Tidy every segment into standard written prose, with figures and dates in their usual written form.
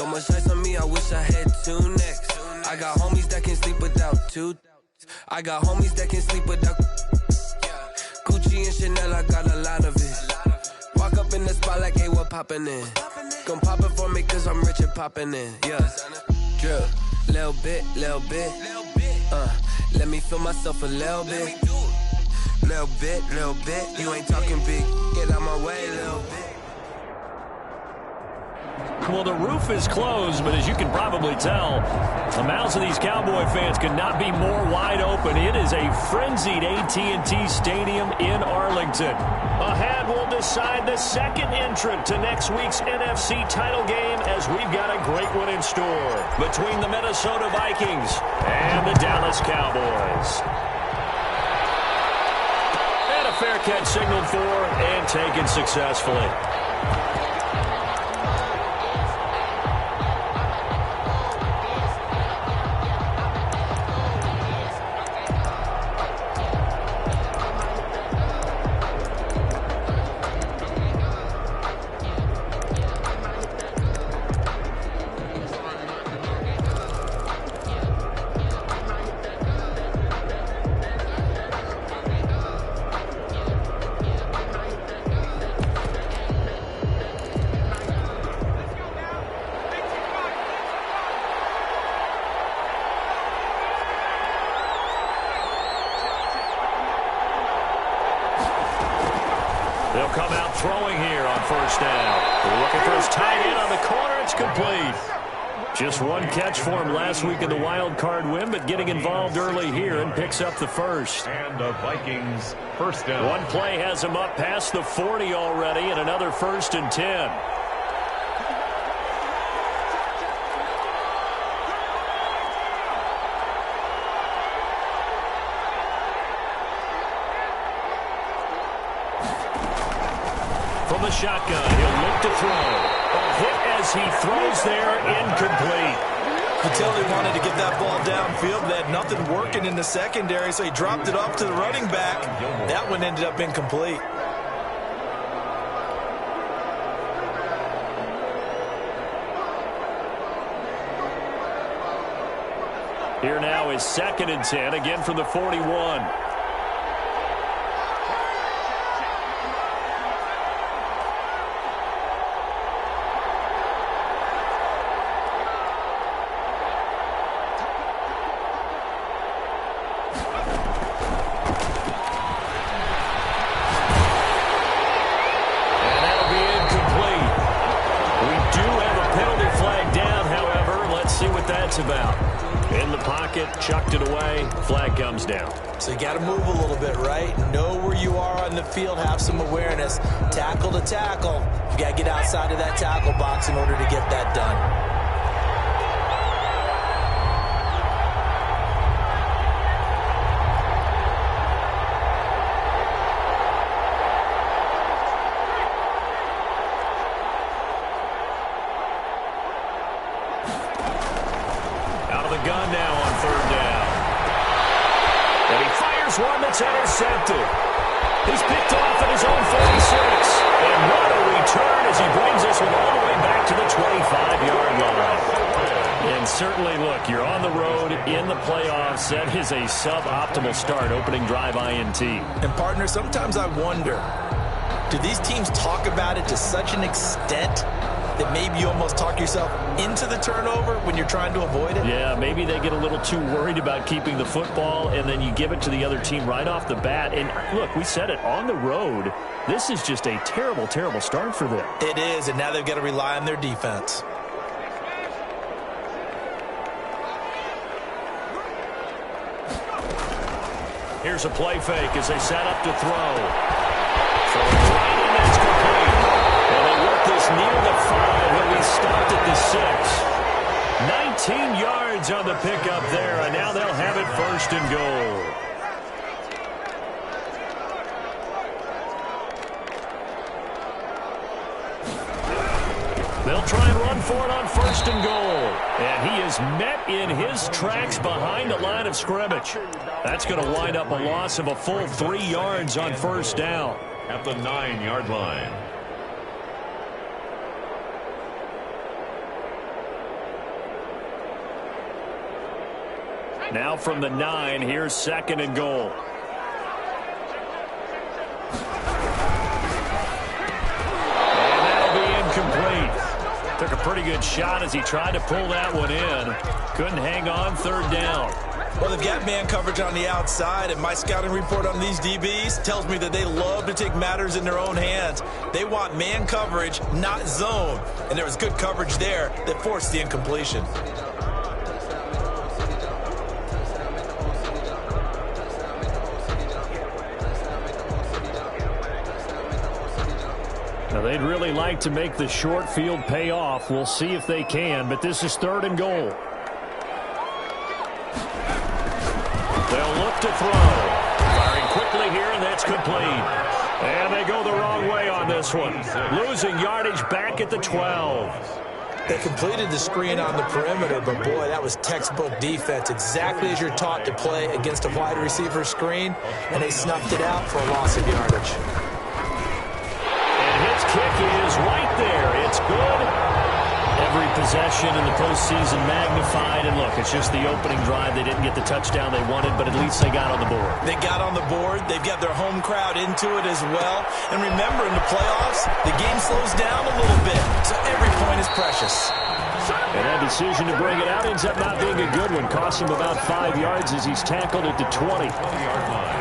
So much ice on me, I wish I had two necks. I got homies that can sleep without two. I got homies that can sleep without Gucci and Chanel, I got a lot of it. Walk up in the spot like, hey, what poppin' in? Gon' pop it for me cause I'm rich and poppin' in, yeah. Drip, little bit, let me feel myself a little bit. Little bit, you ain't talking big. Get out my way, little bit. Well, the roof is closed, but as you can probably tell, the mouths of these Cowboy fans could not be more wide open. It is a frenzied AT&T Stadium in Arlington. Ahead, we'll decide the second entrant to next week's NFC title game as we've got a great one in store between the Minnesota Vikings and the Dallas Cowboys. And a fair catch signaled for and taken successfully. They'll come out throwing here on first down. Looking for his tight end on the corner. It's complete. Just one catch for him last week in the wild card win, but getting involved early here and picks up the first. And the Vikings first down. One play has him up past the 40 already, and another 1st and 10. From the shotgun, he'll look to throw. A hit as he throws there, incomplete. You could tell they wanted to get that ball downfield. They had nothing working in the secondary, so he dropped it off to the running back. That one ended up incomplete. Here now is 2nd and 10, again from the 41. About in the pocket, chucked it away, flag comes down. So you got to move a little bit, right? Know where you are on the field, have some awareness. Tackle to tackle. You got to get outside of that tackle box in order to get that done. Gun now on 3rd down. And he fires one that's intercepted. He's picked off at his own 46. And what a return as he brings this one all the way back to the 25-yard line. And certainly, look, you're on the road in the playoffs. That is a suboptimal start, opening drive INT. And, partner, sometimes I wonder, do these teams talk about it to such an extent that maybe you almost talk yourself into the turnover when you're trying to avoid it? Yeah, maybe they get a little too worried about keeping the football, and then you give it to the other team right off the bat. And look, we said it, on the road, this is just a terrible, terrible start for them. It is, and now they've got to rely on their defense. Here's a play fake as they set up to throw. Throwing right in, that's complete. And they work this near the 5. He'll be stopped at the 6. 19 yards on the pickup there, and now they'll have it 1st and goal. They'll try and run for it on 1st and goal. And he is met in his tracks behind the line of scrimmage. That's going to wind up a loss of a full 3 yards on 1st down. At the 9-yard line. Now from the 9, here's 2nd and goal. And that'll be incomplete. Took a pretty good shot as he tried to pull that one in. Couldn't hang on, 3rd down. Well, they've got man coverage on the outside, and my scouting report on these DBs tells me that they love to take matters in their own hands. They want man coverage, not zone. And there was good coverage there that forced the incompletion. Now, they'd really like to make the short field pay off. We'll see if they can, but this is 3rd and goal. They'll look to throw. Firing quickly here, and that's complete. And they go the wrong way on this one. Losing yardage back at the 12. They completed the screen on the perimeter, but boy, that was textbook defense. Exactly as you're taught to play against a wide receiver screen, and they snuffed it out for a loss of yardage. And his kick is right there. It's good. Every possession in the postseason magnified. And look, it's just the opening drive. They didn't get the touchdown they wanted, but at least they got on the board. They got on the board. They've got their home crowd into it as well. And remember, in the playoffs, the game slows down a little bit, so every point is precious. And that decision to bring it out ends up not being a good one. Cost him about 5 yards as he's tackled at the 20. 20-yard line.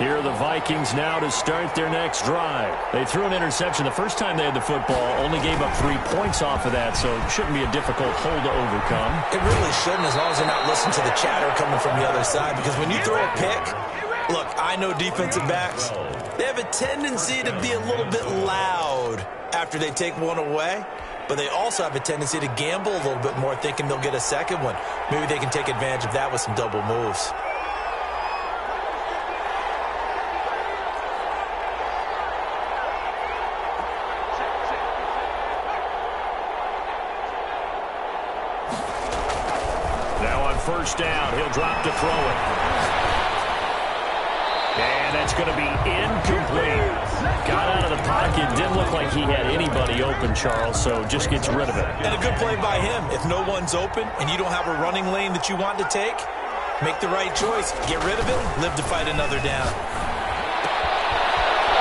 Here are the Vikings now to start their next drive. They threw an interception the first time they had the football, only gave up 3 points off of that, so it shouldn't be a difficult hole to overcome. It really shouldn't, as long as they're not listening to the chatter coming from the other side, because when you throw a pick, look, I know defensive backs, they have a tendency to be a little bit loud after they take one away, but they also have a tendency to gamble a little bit more, thinking they'll get a second one. Maybe they can take advantage of that with some double moves. First down, he'll drop to throw it. And that's going to be incomplete. Got out of the pocket, didn't look like he had anybody open, Charles, so just gets rid of it. And a good play by him. If no one's open and you don't have a running lane that you want to take, make the right choice. Get rid of it, live to fight another down.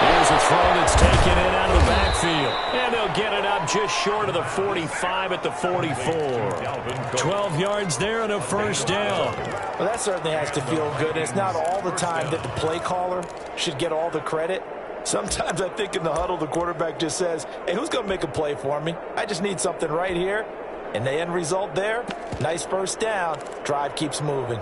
Here's a throw that's taken in out of the backfield. And they'll get it up just short of the 45 at the 44. 12 yards there and a first down. Well, that certainly has to feel good. It's not all the time that the play caller should get all the credit. Sometimes I think in the huddle, the quarterback just says, hey, who's going to make a play for me? I just need something right here. And the end result there, nice first down. Drive keeps moving.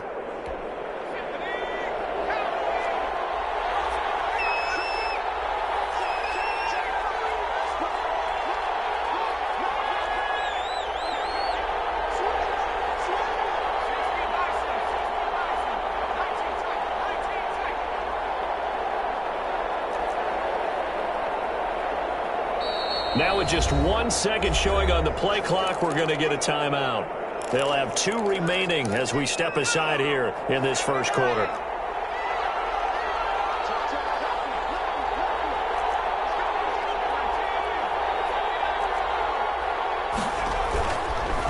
Now with just 1 second showing on the play clock, we're going to get a timeout. They'll have 2 remaining as we step aside here in this first quarter.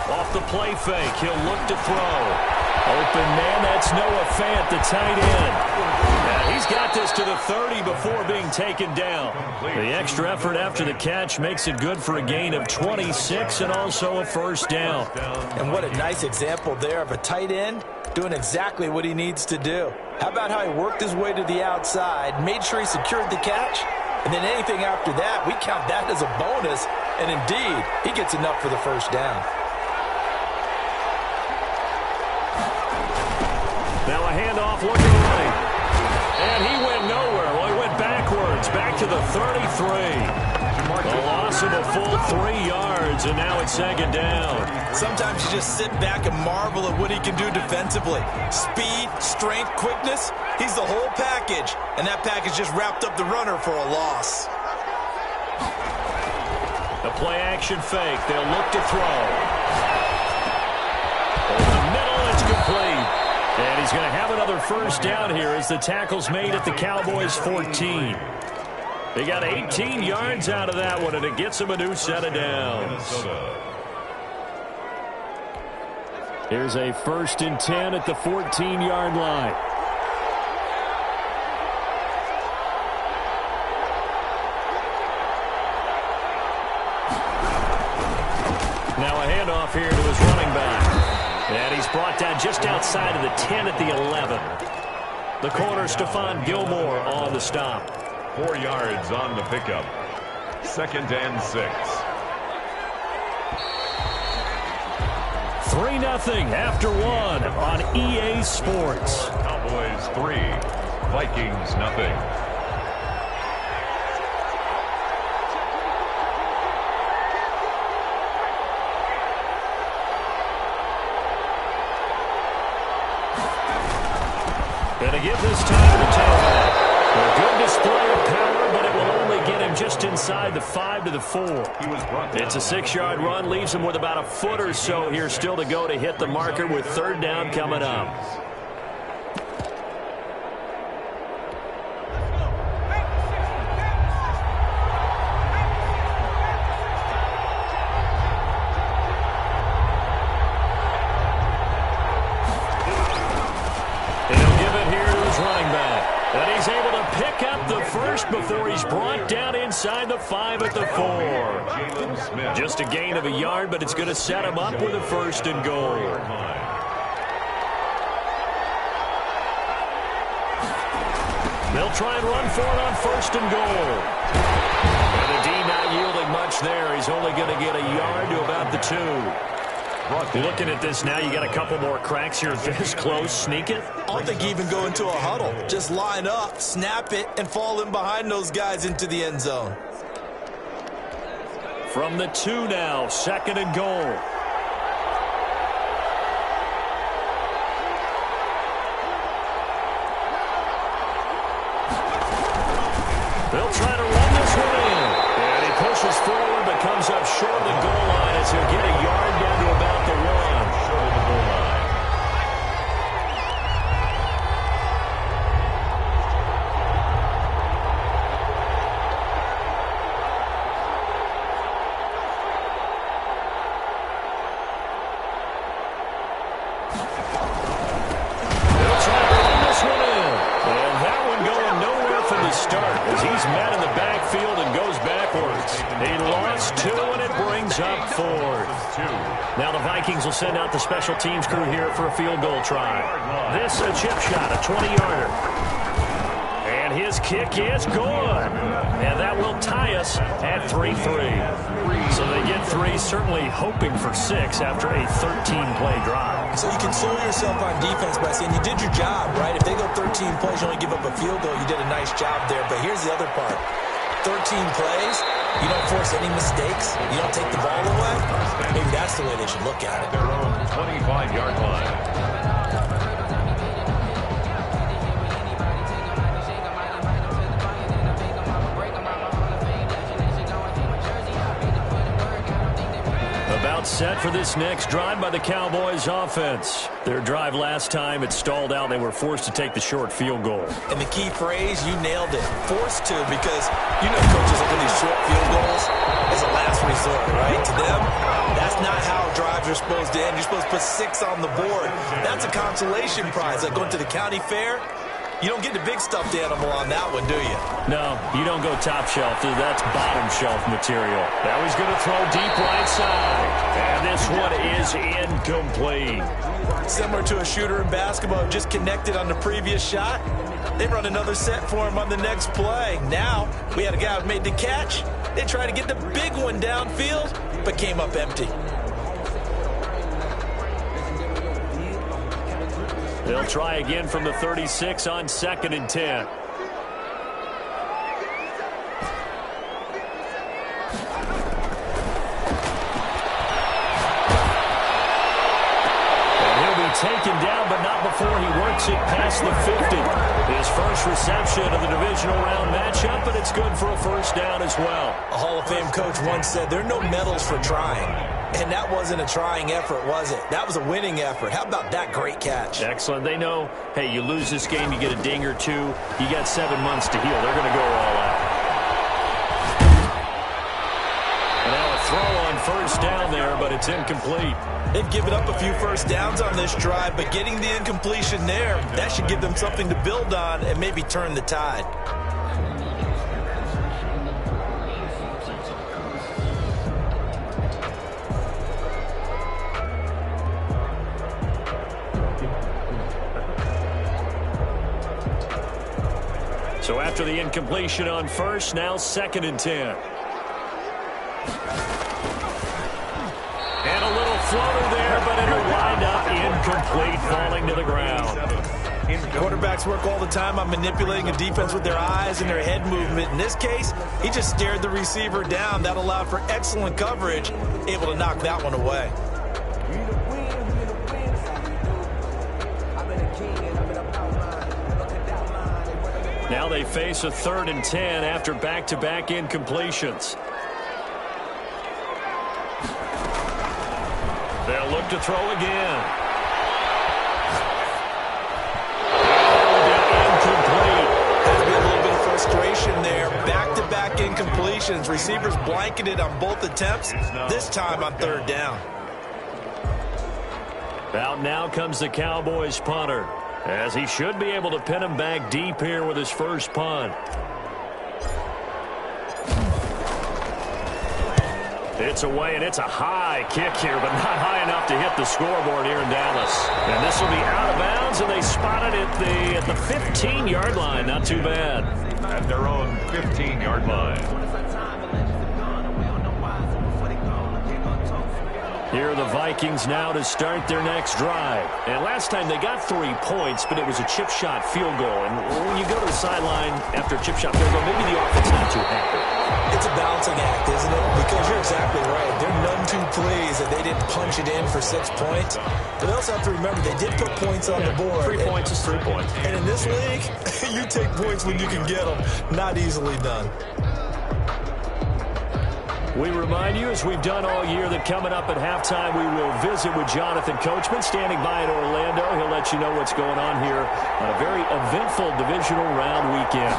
Off the play fake, he'll look to throw. Open man, that's Noah Fant, the tight end. Now he's got this to the 30 before being taken down. The extra effort after the catch makes it good for a gain of 26 and also a first down. And what a nice example there of a tight end doing exactly what he needs to do. How about how he worked his way to the outside, made sure he secured the catch, and then anything after that, we count that as a bonus, and indeed, he gets enough for the first down. Now a handoff looking right. And he went nowhere. Well, he went backwards, back to the 33. A loss of a full 3 yards, and now it's second down. Sometimes you just sit back and marvel at what he can do defensively. Speed, strength, quickness, he's the whole package. And that package just wrapped up the runner for a loss. The play-action fake. They'll look to throw. Over the middle, it's complete. And he's going to have another first down here as the tackle's made at the Cowboys' 14. He got 18 yards out of that one, and it gets him a new set of downs. Here's a 1st and 10 at the 14-yard line. Now a handoff here to his running back. And he's brought down just outside of the 10 at the 11. The corner, Stephon Gilmore, on the stop. 4 yards on the pickup. 2nd and 6. 3-0 after 1 on EA Sports. Cowboys 3, Vikings nothing. And to give this time to the tailback. A good display of power, but it will only get him just inside the 5 to the 4. It's a 6-yard run, leaves him with about a foot or so here still to go to hit the marker with 3rd down coming up. Before he's brought down inside the 5 at the 4. Just a gain of a yard, but it's going to set him up with a 1st and goal. They'll try and run for it on 1st and goal. And the D not yielding much there. He's only going to get a yard to about the 2. Looking at this now, you got a couple more cracks here this close. Sneak it. I don't think you even go into a huddle. Just line up, snap it, and fall in behind those guys into the end zone. From the 2 now, 2nd and goal. They'll try to run this one in. And he pushes forward, but comes up short of the goal line as he'll get a yard down to about the 1. Short of the goal line. They'll try to run this one in. And that one going nowhere from the start as he's met in the backfield and goes backwards. He lost 2, and it brings up 4th. Now the Vikings will send out the special teams crew here for a field goal try. This a chip shot, a 20-yarder. And his kick is good. And that will tie us at 3-3. So they get 3, certainly hoping for 6 after a 13-play drive. So you console yourself on defense by saying you did your job, right? If they go 13 plays, you only give up a field goal, you did a nice job there. But here's the other part. 13 plays, you don't force any mistakes, you don't take the ball away. Maybe that's the way they should look at it. Their own 25-yard line. About set for this next drive by the Cowboys offense. Their drive last time, it stalled out. They were forced to take the short field goal. And the key phrase, you nailed it. Forced to, because you know coaches look at these short field goals as a last resort, right? To them, that's not how drives are supposed to end. You're supposed to put 6 on the board. That's a consolation prize. Like going to the county fair, you don't get the big stuffed animal on that one, do you? No, you don't go top shelf. That's bottom shelf material. Now he's going to throw deep right side. And this one is incomplete. Similar to a shooter in basketball who just connected on the previous shot. They run another set for him on the next play. Now, we had a guy who made the catch. They tried to get the big one downfield, but came up empty. They'll try again from the 36 on 2nd and 10. Taken down, but not before he works it past the 50. His first reception of the divisional round matchup, but it's good for a 1st down as well. A Hall of Fame coach once said, there are no medals for trying. And that wasn't a trying effort, was it? That was a winning effort. How about that great catch? Excellent. They know, hey, you lose this game, you get a ding or 2. You got 7 months to heal. They're going to go all out. first down there, but it's incomplete. They've given up a few first downs on this drive, but getting the incompletion there, that should give them something to build on and maybe turn the tide. So after the incompletion on first, now 2nd and 10. And a little floater there, but it'll wind up incomplete, falling to the ground. Quarterbacks work all the time on manipulating a defense with their eyes and their head movement. In this case, he just stared the receiver down. That allowed for excellent coverage, able to knock that one away. Now they face a 3rd and 10 after back-to-back incompletions. They'll look to throw again. Incomplete. There's been a little bit of frustration there. Back-to-back incompletions. Receivers blanketed on both attempts, this time on 3rd down. Out now comes the Cowboys punter, as he should be able to pin him back deep here with his first punt. It's away, and it's a high kick here, but not high enough to hit the scoreboard here in Dallas. And this will be out of bounds, and they spotted it at the 15-yard line. Not too bad. At their own 15-yard line. Here are the Vikings now to start their next drive. And last time they got 3 points, but it was a chip shot field goal. And when you go to the sideline after a chip shot field goal, maybe the offense not too happy. It's a balancing act, isn't it? Because you're exactly right. They're none too pleased that they didn't punch it in for 6 points. But they also have to remember they did put points on the board. 3 points is 3 points. And in this league, you take points when you can get them. Not easily done. We remind you, as we've done all year, that coming up at halftime, we will visit with Jonathan Coachman, standing by in Orlando. He'll let you know what's going on here on a very eventful divisional round weekend.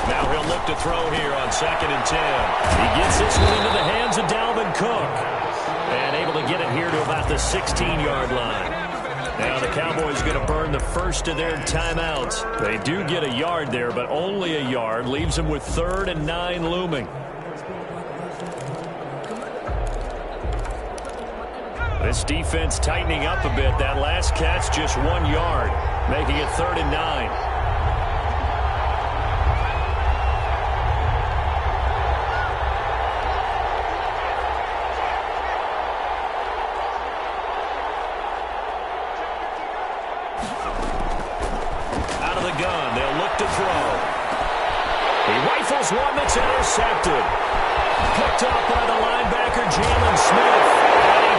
Now he'll look to throw here on 2nd and 10. He gets this one into the hands of Dalvin Cook, and able to get it here to about the 16-yard line. Now the Cowboys going to burn the first of their timeouts. They do get a yard there, but only a yard. Leaves them with 3rd and 9 looming. This defense tightening up a bit. That last catch just 1 yard, making it 3rd and 9. Out of the gun, they'll look to throw. He rifles one that's intercepted. Picked off by the linebacker, Jalen Smith.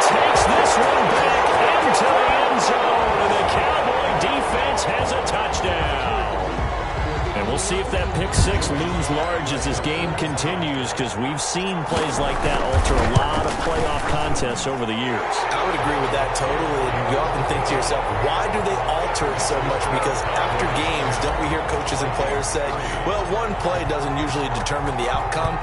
Takes this one back into the end zone, and the Cowboy defense has a touchdown. And we'll see if that pick 6 looms large as this game continues, because we've seen plays like that alter a lot of playoff contests over the years. I would agree with that totally. And you often think to yourself, why do they alter it so much? Because after games, don't we hear coaches and players say, well, one play doesn't usually determine the outcome?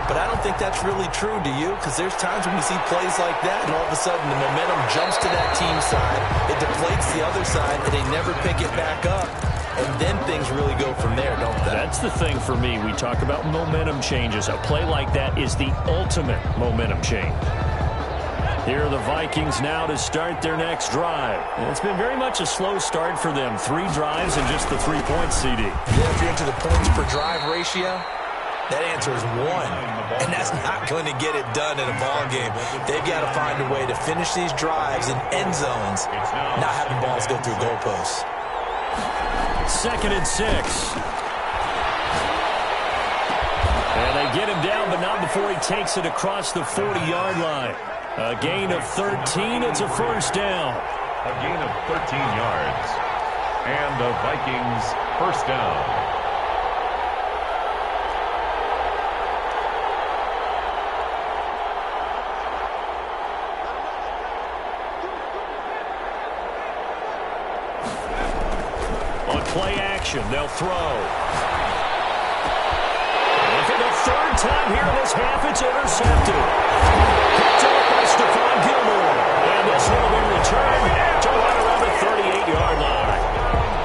But I don't think that's really true, do you? Because there's times when we see plays like that, and all of a sudden the momentum jumps to that team side. It deflates the other side, and they never pick it back up. And then things really go from there, don't they? That's the thing for me. We talk about momentum changes. A play like that is the ultimate momentum change. Here are the Vikings now to start their next drive. And it's been very much a slow start for them. 3 drives and just the 3 points, CD. Yeah, if you're into the points per drive ratio, that answer is 1. And that's not going to get it done in a ball game. They've got to find a way to finish these drives in end zones, not having balls go through goalposts. 2nd and 6. And they get him down, but not before he takes it across the 40-yard line. A gain of 13. It's a first down. A gain of 13 yards. And the Vikings first down. Play action. They'll throw. And for the 3rd time here in this half. It's intercepted. Picked up by Stephon Gilmore. And this one will be returned to right around the 38-yard line.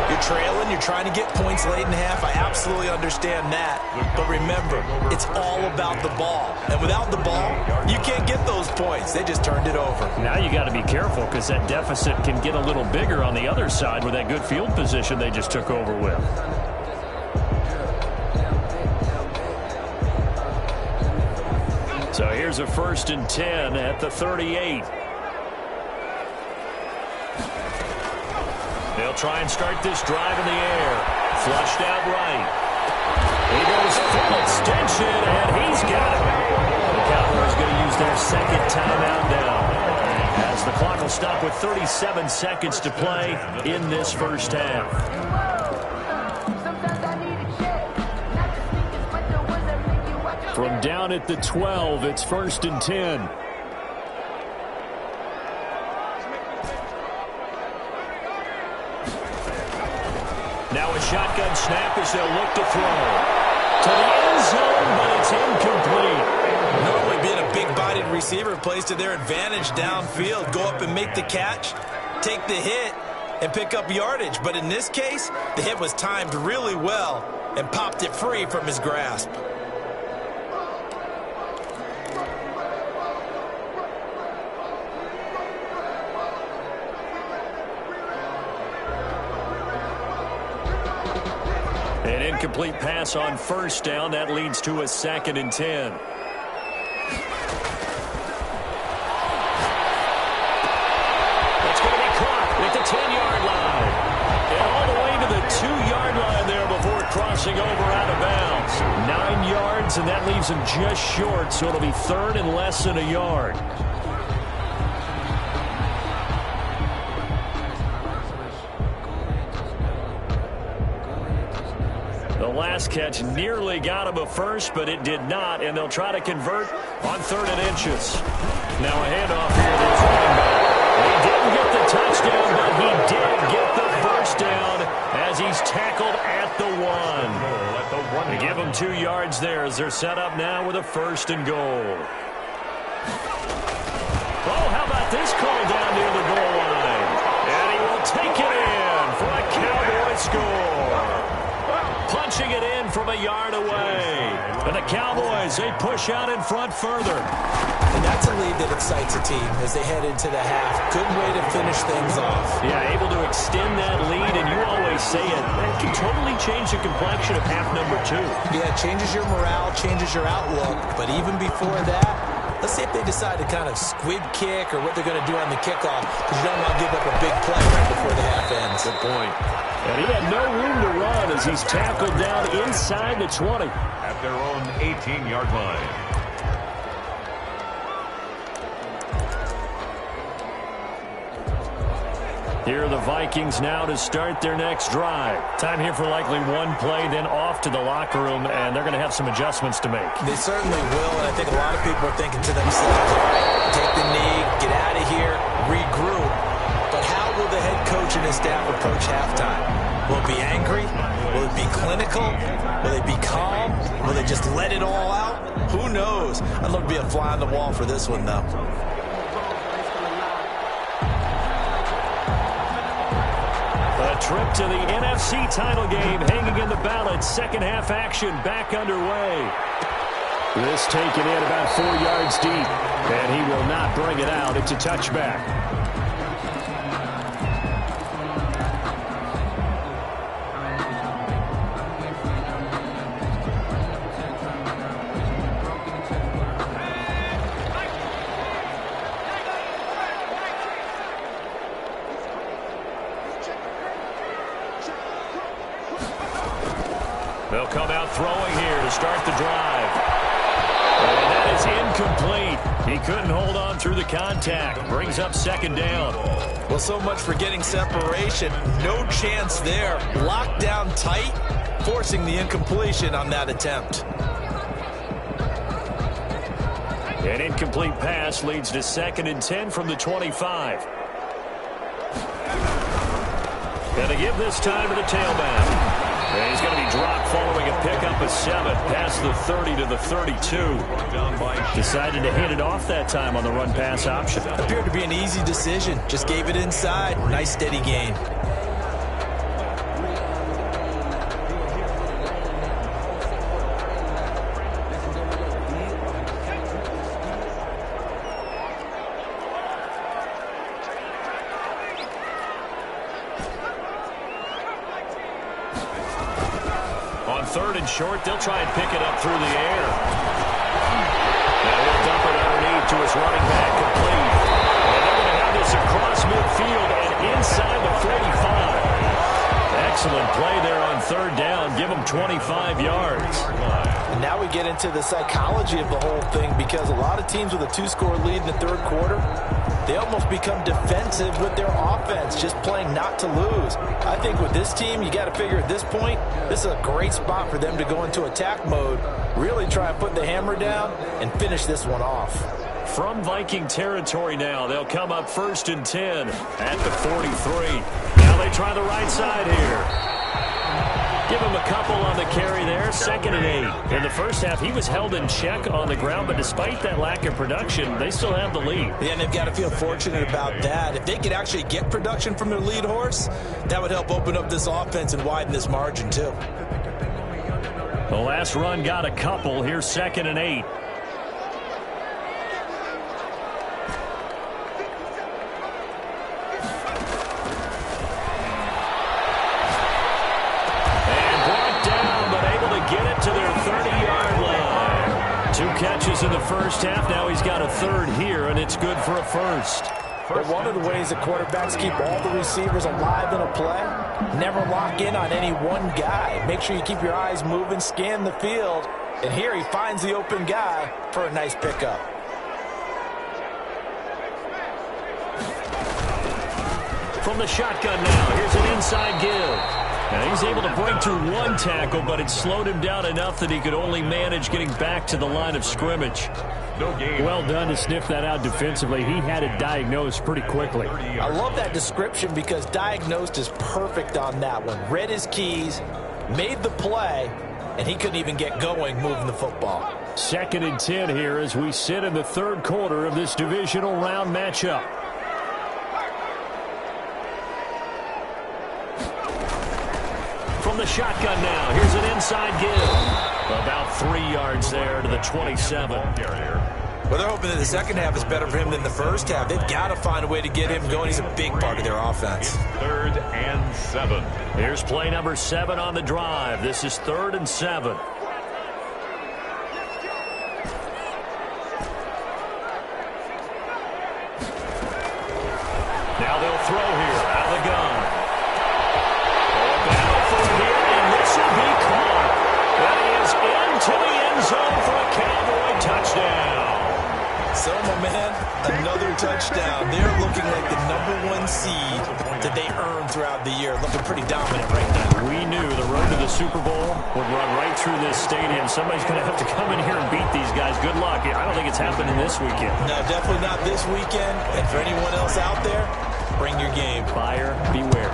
You're trailing. You're trying to get points late in half. I absolutely understand that. But remember, it's all about the ball. And without the ball, you can't get those points. They just turned it over. Now you got to be careful because that deficit can get a little bigger on the other side with that good field position they just took over with. So here's a 1st and 10 at the 38. They'll try and start this drive in the air. Flushed out right. He goes full extension, and he's got it. The Cowboys going to use their second timeout now, as the clock will stop with 37 seconds to play in this first half. From down at the 12, it's 1st and 10. Now a shotgun snap as they'll look to throw. To the end zone, but it's incomplete. Normally being a big-bodied receiver plays to their advantage downfield. Go up and make the catch, take the hit, and pick up yardage. But in this case, the hit was timed really well and popped it free from his grasp. An incomplete pass on 1st down. That leads to a 2nd and 10. That's going to be caught at the 10-yard line. And all the way to the 2-yard line there before crossing over out of bounds. 9 yards, and that leaves him just short, so it'll be 3rd and less than a yard. The last catch nearly got him a first, but it did not, and they'll try to convert on 3rd and inches. Now a handoff here to his running back. He didn't get the touchdown, but he did get the first down as he's tackled at the 1. They give him 2 yards there as they're set up now with a 1st and goal. Oh, how about this call down near the goal line? And he will take it in for a Cowboy score. Punching it in from a yard away. And the Cowboys, they push out in front further. And that's a lead that excites a team as they head into the half. Good way to finish things off. Yeah, able to extend that lead, and you always say it. That can totally change the complexion of half number 2. Yeah, it changes your morale, changes your outlook. But even before that, let's see if they decide to kind of squib kick or what they're going to do on the kickoff, because you don't want to give up a big play right before the half ends. Good point. And he had no room to run as he's tackled down inside the 20. At their own 18-yard line. Here are the Vikings now to start their next drive. Time here for likely one play, then off to the locker room, and they're going to have some adjustments to make. They certainly will, and I think a lot of people are thinking to themselves, all right, take the knee, get out of here, regroup. But how will the head coach and his staff approach halftime? Will it be angry? Will it be clinical? Will they be calm? Will they just let it all out? Who knows? I'd love to be a fly on the wall for this one, though. A trip to the NFC title game hanging in the balance. Second half action back underway. This taken in about 4 yards deep, and he will not bring it out. It's a touchback. They'll come out throwing here to start the drive. And that is incomplete. He couldn't hold on through the contact. Brings up 2nd down. Well, so much for getting separation. No chance there. Locked down tight, forcing the incompletion on that attempt. An incomplete pass leads to 2nd and 10 from the 25. Going to give this time to the tailback. And he's going to be dropped following a pickup of 7 past the 30 to the 32. Decided to hit it off that time on the run-pass option. Appeared to be an easy decision. Just gave it inside. Nice steady gain. Third and short, they'll try and pick it up through the air. Now he'll dump it underneath to his running back, complete. And they're going to have this across midfield and inside the 45. Excellent play there on third down. Give them 25 yards. And now we get into the psychology of the whole thing, because a lot of teams with a 2-score lead in the third quarter, they almost become defensive with their offense, just playing not to lose. I think with this team, you got to figure at this point, this is a great spot for them to go into attack mode, really try and put the hammer down and finish this one off. From Viking territory now, they'll come up 1st and 10 at the 43. Now they try the right side here. Give him a couple on the carry there, 2nd and 8. In the first half, he was held in check on the ground, but despite that lack of production, they still have the lead. Yeah, and they've got to feel fortunate about that. If they could actually get production from their lead horse, that would help open up this offense and widen this margin too. The last run got a couple. Here's 2nd and 8. In the first half, now he's got a third here, and it's good for a first. But one of the ways that quarterbacks keep all the receivers alive in a play, never lock in on any one guy. Make sure you keep your eyes moving, scan the field, and here he finds the open guy for a nice pickup. From the shotgun now, here's an inside give. And he's able to break through one tackle, but it slowed him down enough that he could only manage getting back to the line of scrimmage. No game. Well done to sniff that out defensively. He had it diagnosed pretty quickly. I love that description because diagnosed is perfect on that one. Read his keys, made the play, and he couldn't even get going moving the football. 2nd and 10 here as we sit in the third quarter of this divisional round matchup. From the shotgun now, here's an inside give. About 3 yards there to the 27. Well, they're hoping that the second half is better for him than the first half. They've got to find a way to get him going. He's a big part of their offense. It's 3rd and 7. Here's play number 7 on the drive. This is 3rd and 7. Now they'll throw here out of the gun. To the end zone for a Cowboy touchdown. So, my man, another touchdown. They're looking like the #1 seed that they earned throughout the year. Looking pretty dominant right now. We knew the road to the Super Bowl would run right through this stadium. Somebody's going to have to come in here and beat these guys. Good luck. I don't think it's happening this weekend. No, definitely not this weekend. And for anyone else out there, bring your game. Buyer beware.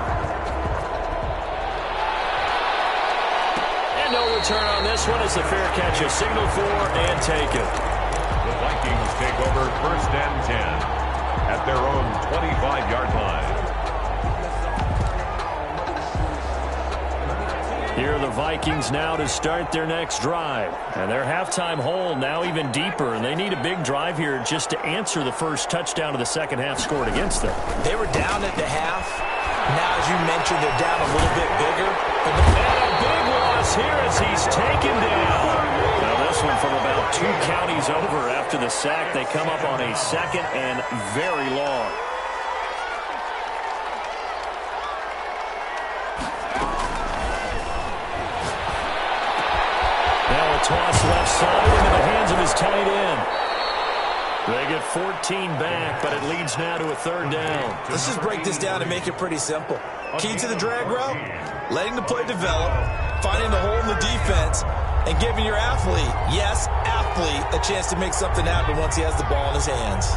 No return on this one as the fair catch is signaled for and taken. The Vikings take over 1st and 10 at their own 25-yard line. Here are the Vikings now to start their next drive. And their halftime hole now even deeper, and they need a big drive here just to answer the first touchdown of the second half scored against them. They were down at the half. Now, as you mentioned, they're down a little bit bigger. But the big loss here as he's taken down. Now this one from about 2 counties over after the sack. They come up on a 2nd and very long. Now a toss left side into the hands of his tight end. They get 14 back, but it leads now to a 3rd down. Let's just break this down and make it pretty simple. Key to the drag route, letting the play develop, finding the hole in the defense, and giving your athlete, yes, athlete, a chance to make something happen once he has the ball in his hands.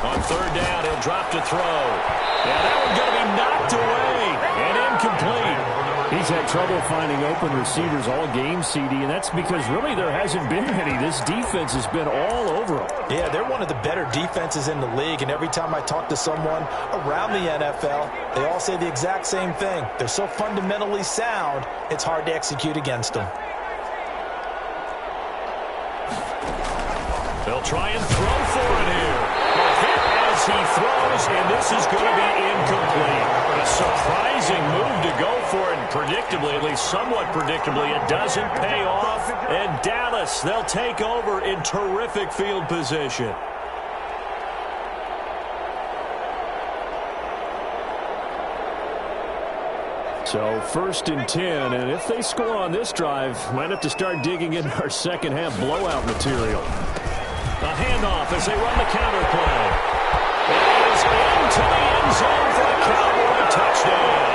On On third down, he'll drop to throw. And that one's going to be knocked away and incomplete. He's had trouble finding open receivers all game, CD, and that's because really there hasn't been any. This defense has been all over him. Yeah, they're one of the better defenses in the league, and every time I talk to someone around the NFL, they all say the exact same thing. They're so fundamentally sound, it's hard to execute against them. They'll try and throw for it here. A hit as he throws, and this is going to be incomplete. A surprising move to go for it, and predictably, at least somewhat predictably, it doesn't pay off. And Dallas, they'll take over in terrific field position. So 1st and 10, and if they score on this drive, might have to start digging into our second half blowout material. A handoff as they run the counter play. It is into the end zone for a Cowboy touchdown.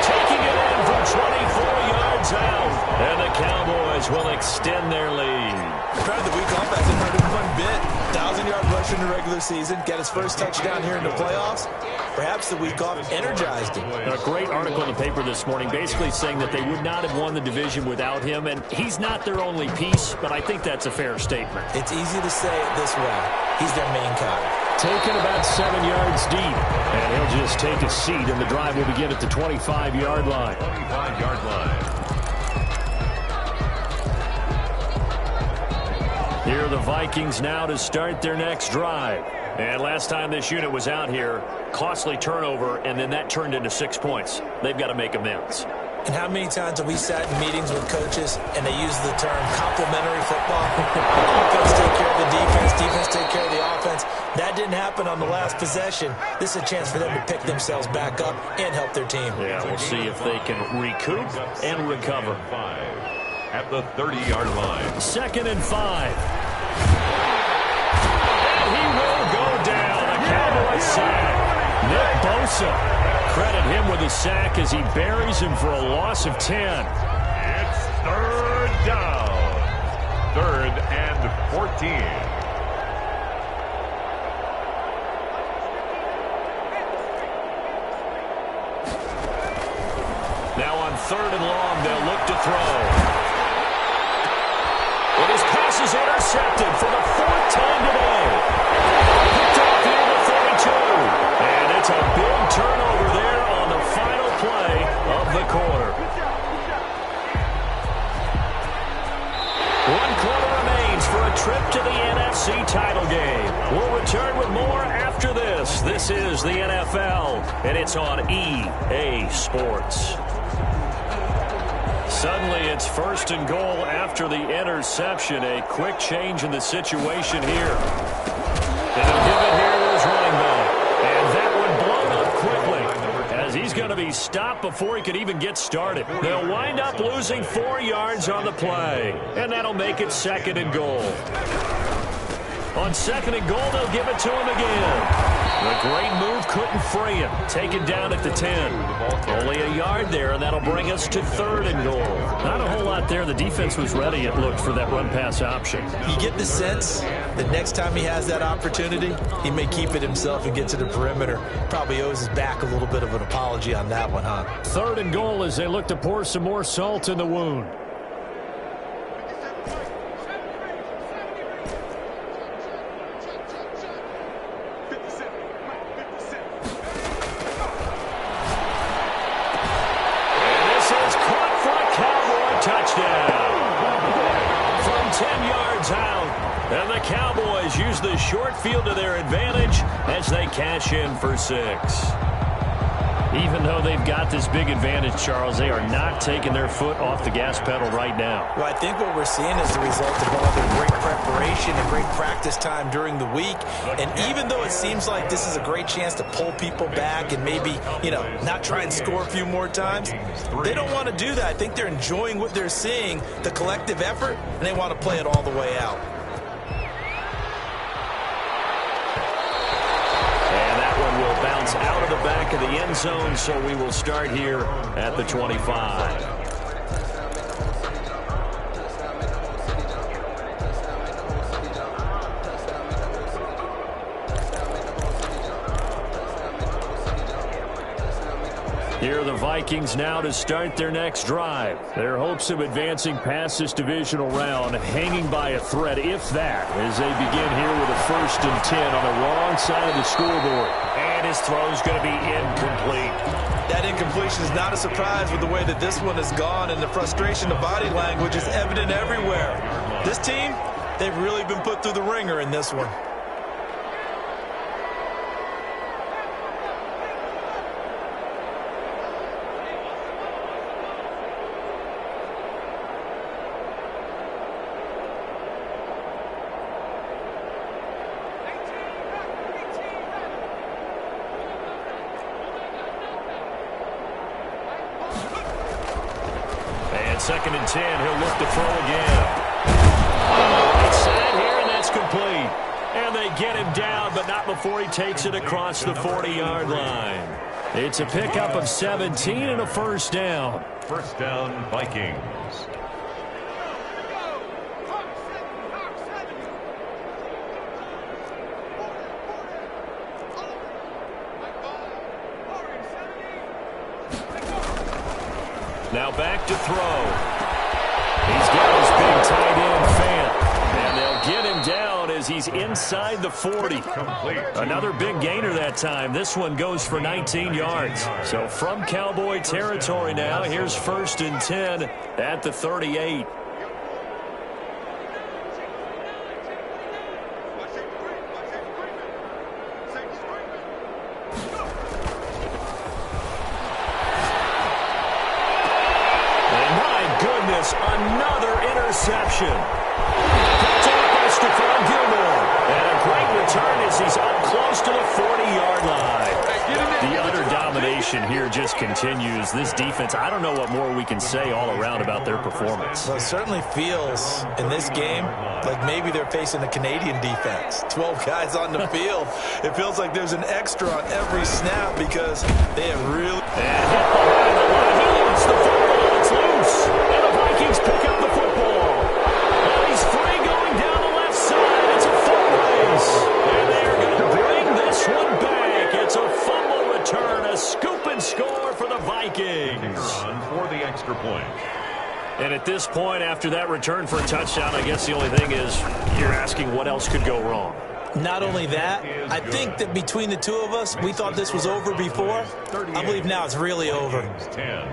Taking it in from 24 yards out. And the Cowboys will extend their lead. Proud the week off hasn't hurt him one bit. 1,000-yard rush in the regular season. Get his first touchdown here in the playoffs. Perhaps the week off energized him. A great article in the paper this morning basically saying that they would not have won the division without him, and he's not their only piece, but I think that's a fair statement. It's easy to say it this way. He's their main guy. Taken about 7 yards deep, and he'll just take a seat, and the drive will begin at the 25-yard line. 25-yard line. Here are the Vikings now to start their next drive. And last time this unit was out here, costly turnover, and then that turned into 6 points. They've got to make amends. And how many times have we sat in meetings with coaches and they use the term complementary football? Offense take care of the defense, defense take care of the offense. That didn't happen on the last possession. This is a chance for them to pick themselves back up and help their team. Yeah, we'll see if they can recoup and recover. At the 30-yard line. 2nd and 5. He will go down. A Cowboy sack. Nick Bosa. Credit him with a sack as he buries him for a loss of 10. It's 3rd down. 3rd and 14. Now on 3rd and long, they'll look to throw. And his pass is intercepted for the 4th time today. Picked up near the 32. And it's a big turnover there on the final play of the quarter. 1 quarter remains for a trip to the NFC title game. We'll return with more after this. This is the NFL, and it's on EA Sports. Suddenly, it's 1st and goal after the interception. A quick change in the situation here. And he'll give it here to his running back. And that one blown up quickly as he's going to be stopped before he could even get started. They'll wind up losing 4 yards on the play. And that'll make it 2nd and goal. On 2nd and goal, they'll give it to him again. The great move couldn't free him. Taken down at the 10. Only a yard there, and that'll bring us to 3rd and goal. Not a whole lot there. The defense was ready, it looked, for that run-pass option. You get the sense that next time he has that opportunity, he may keep it himself and get to the perimeter. Probably owes his back a little bit of an apology on that one, huh? 3rd and goal as they look to pour some more salt in the wound. And the Cowboys use the short field to their advantage as they cash in for 6. Even though they've got this big advantage, Charles, they are not taking their foot off the gas pedal right now. Well, I think what we're seeing is the result of all the great preparation and great practice time during the week. And even though it seems like this is a great chance to pull people back and maybe, not try and score a few more times, they don't want to do that. I think they're enjoying what they're seeing, the collective effort, and they want to play it all the way out. Will bounce out of the back of the end zone, so we will start here at the 25. Here are the Vikings now to start their next drive. Their hopes of advancing past this divisional round hanging by a thread, if that, as they begin here with a 1st and 10 on the wrong side of the scoreboard. And his throw is going to be incomplete. That incompletion is not a surprise with the way that this one has gone, and the frustration, the body language is evident everywhere. This team, they've really been put through the ringer in this one. And 2nd and 10, he'll look to throw again. Right side here, and that's complete. And they get him down, but not before he takes it across the 40-yard line. It's a pickup of 17 and a 1st down. 1st down, Vikings. Now back to throw. He's got his big tight end, Fant. And they'll get him down as he's inside the 40. Complete. Another big gainer that time. This one goes for 19 yards. So from Cowboy territory now, here's 1st and 10 at the 38. Another interception. Picked up by Stephon Gilmore. And a great return as he's up close to the 40-yard line. The utter domination here just continues. This defense, I don't know what more we can say all around about their performance. Well, it certainly feels in this game like maybe they're facing a Canadian defense. 12 guys on the field. It feels like there's an extra on every snap because they have really... And hit behind the line. He wants the football. It's loose. And the Vikings pick up the football. And he's free going down the left side. It's a foot race. And they're going to bring this one back. It's a fumble return. A scoop and score for the Vikings. For the extra point. And at this point, after that return for a touchdown, I guess the only thing is you're asking what else could go wrong. Not only that, I think that between the two of us, we thought this was over before. I believe now it's really over. 10.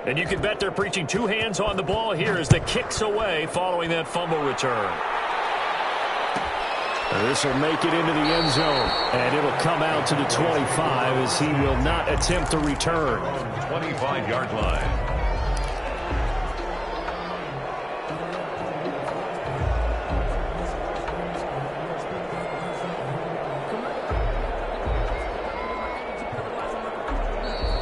And you can bet they're preaching two hands on the ball here as the kick's away following that fumble return. This will make it into the end zone, and it'll come out to the 25 as he will not attempt to return. 25-yard line.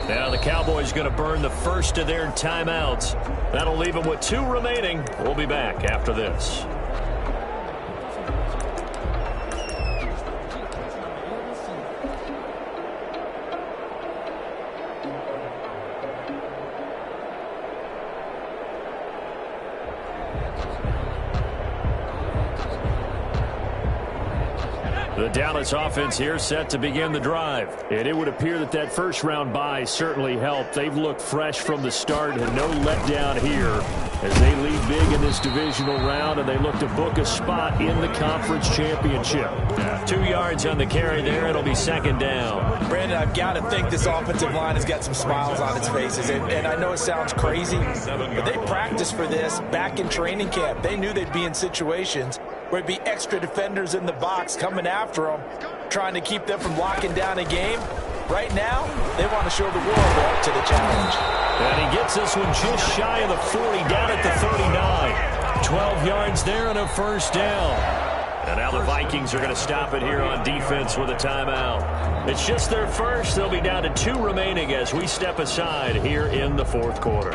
Now the Cowboys going to burn the first of their timeouts. That'll leave them with 2 remaining. We'll be back after this. The Dallas offense here set to begin the drive. And it would appear that that first-round bye certainly helped. They've looked fresh from the start and no letdown here as they lead big in this divisional round and they look to book a spot in the conference championship. 2 yards on the carry there. It'll be second down. Brandon, I've got to think this offensive line has got some smiles on its faces. And I know it sounds crazy, but they practiced for this back in training camp. They knew they'd be in situations where it'd be extra defenders in the box coming after them, trying to keep them from locking down a game. Right now, they want to show the world they're up to the challenge. And he gets this one just shy of the 40, down at the 39. 12 yards there and a first down. And now the Vikings are going to stop it here on defense with a timeout. It's just their first. They'll be down to 2 remaining as we step aside here in the fourth quarter.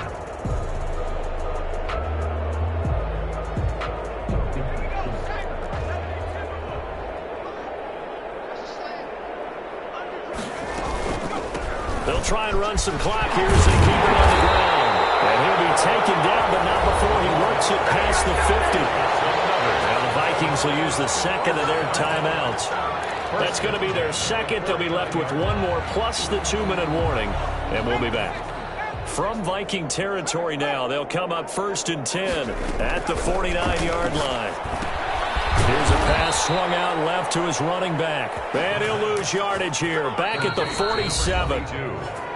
They'll try and run some clock here as they keep it on the ground. And he'll be taken down, but not before he works it past the 50. Now the Vikings will use the second of their timeouts. That's going to be their second. They'll be left with one more plus the 2-minute warning, and we'll be back. From Viking territory now, they'll come up 1st and 10 at the 49-yard line. Here's a pass swung out left to his running back. And he'll lose yardage here, back at the 47.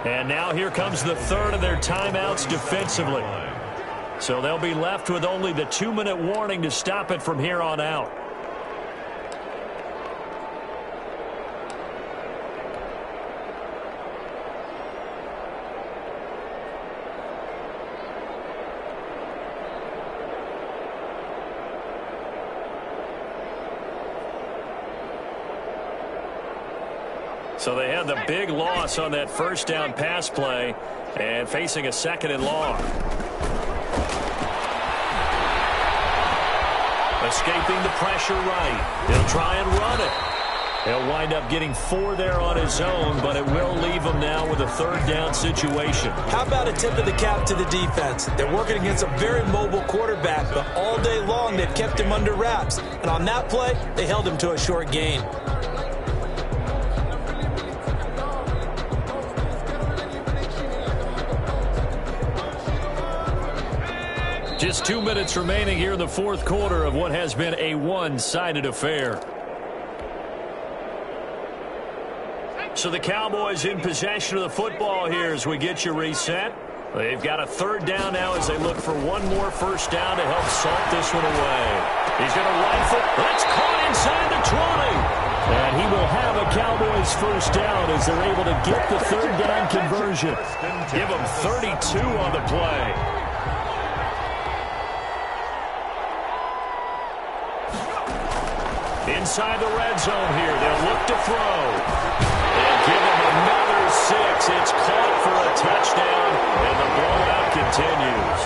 And now here comes the third of their timeouts defensively. So they'll be left with only the 2-minute warning to stop it from here on out. So they had the big loss on that first down pass play and facing a 2nd and long. Escaping the pressure right. He'll try and run it. He'll wind up getting 4 there on his own, but it will leave him now with a 3rd down situation. How about a tip of the cap to the defense? They're working against a very mobile quarterback, but all day long they've kept him under wraps. And on that play, they held him to a short gain. Just 2 minutes remaining here in the 4th quarter of what has been a one-sided affair. So the Cowboys in possession of the football here as we get you reset. They've got a 3rd down now as they look for one more first down to help salt this one away. He's going to rifle. That's caught inside the 20. And he will have a Cowboys first down as they're able to get the 3rd down conversion. Give him 32 on the play. Inside the red zone here, they'll look to throw. And give him another 6. It's caught for a touchdown, and the blowout continues.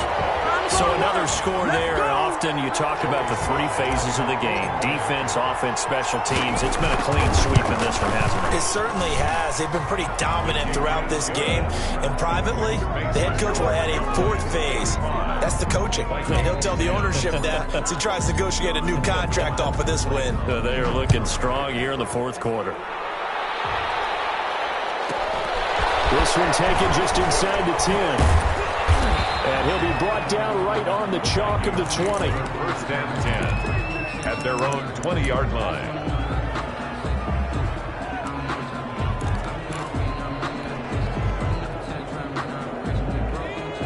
So another score there. Often you talk about the 3 phases of the game. Defense, offense, special teams. It's been a clean sweep in this one, hasn't it? It certainly has. They've been pretty dominant throughout this game. And privately, the head coach will add a 4th phase. That's the coaching. And he'll tell the ownership that as he tries to negotiate a new contract off of this win. They are looking strong here in the 4th quarter. This one taken just inside the 10. And he'll be brought down right on the chalk of the 20. 1st and 10 at their own 20-yard line.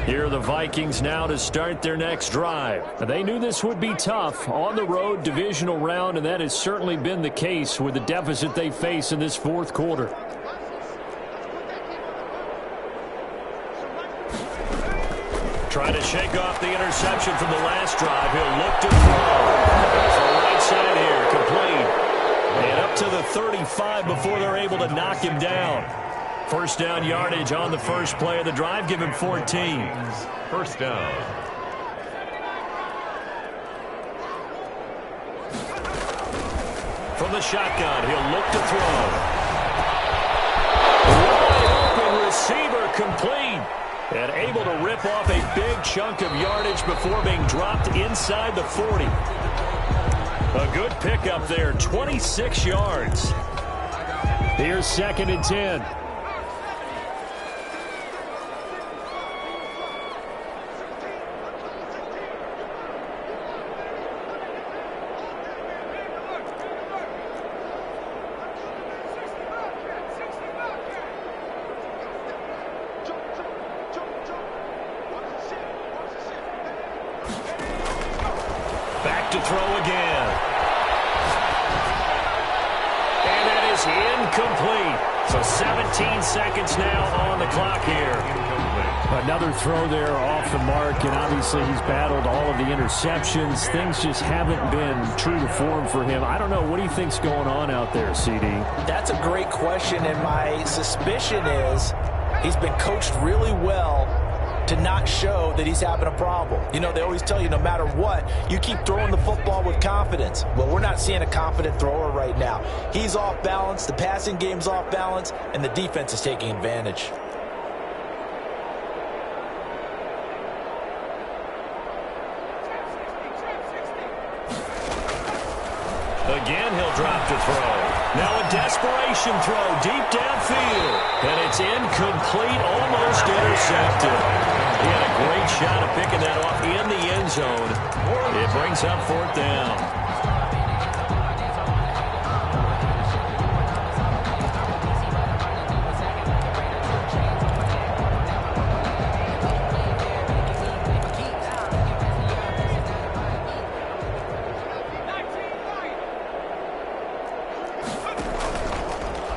Here are the Vikings now to start their next drive. They knew this would be tough on the road divisional round, and that has certainly been the case with the deficit they face in this 4th quarter. Trying to shake off the interception from the last drive. He'll look to throw. There's the right side here, complete. And up to the 35 before they're able to knock him down. First down yardage on the first play of the drive. Give him 14. 1st down. From the shotgun, he'll look to throw. Wide open receiver, complete. And able to rip off a big chunk of yardage before being dropped inside the 40. A good pickup there, 26 yards. Here's 2nd and 10. Back to throw again. And that is incomplete. So 17 seconds now on the clock here. Another throw there off the mark, and obviously he's battled all of the interceptions. Things just haven't been true to form for him. I don't know. What do you think's going on out there, CD? That's a great question, and my suspicion is he's been coached really well to not show that he's having a problem. You know, they always tell you no matter what, you keep throwing the football with confidence. Well, we're not seeing a confident thrower right now. He's off balance, the passing game's off balance, and the defense is taking advantage. desperation throw deep downfield. And it's incomplete, almost intercepted. He had a great shot at picking that off in the end zone. It brings up 4th down.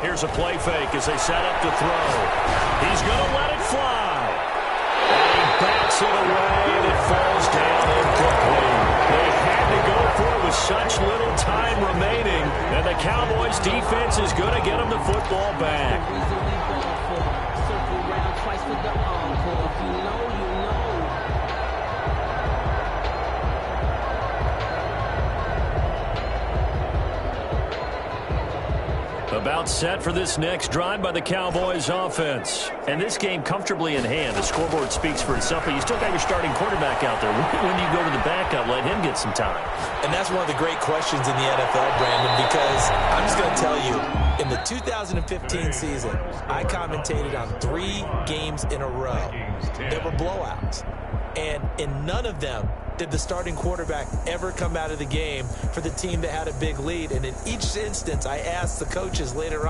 Here's a play fake as they set up to throw. He's going to let it fly. And he bats it away, and it falls down incomplete. They had to go for it with such little time remaining, and the Cowboys' defense is going to get them the football back. About set for this next drive by the Cowboys offense. And this game comfortably in hand. The scoreboard speaks for itself, but you still got your starting quarterback out there. When do you go to the backup, let him get some time? And that's one of the great questions in the NFL, Brandon, because I'm just going to tell you, in the 2015 season, I commentated on 3 games in a row. There were blowouts. And in none of them did the starting quarterback ever come out of the game for the team that had a big lead. And in each instance, I asked the coaches later on,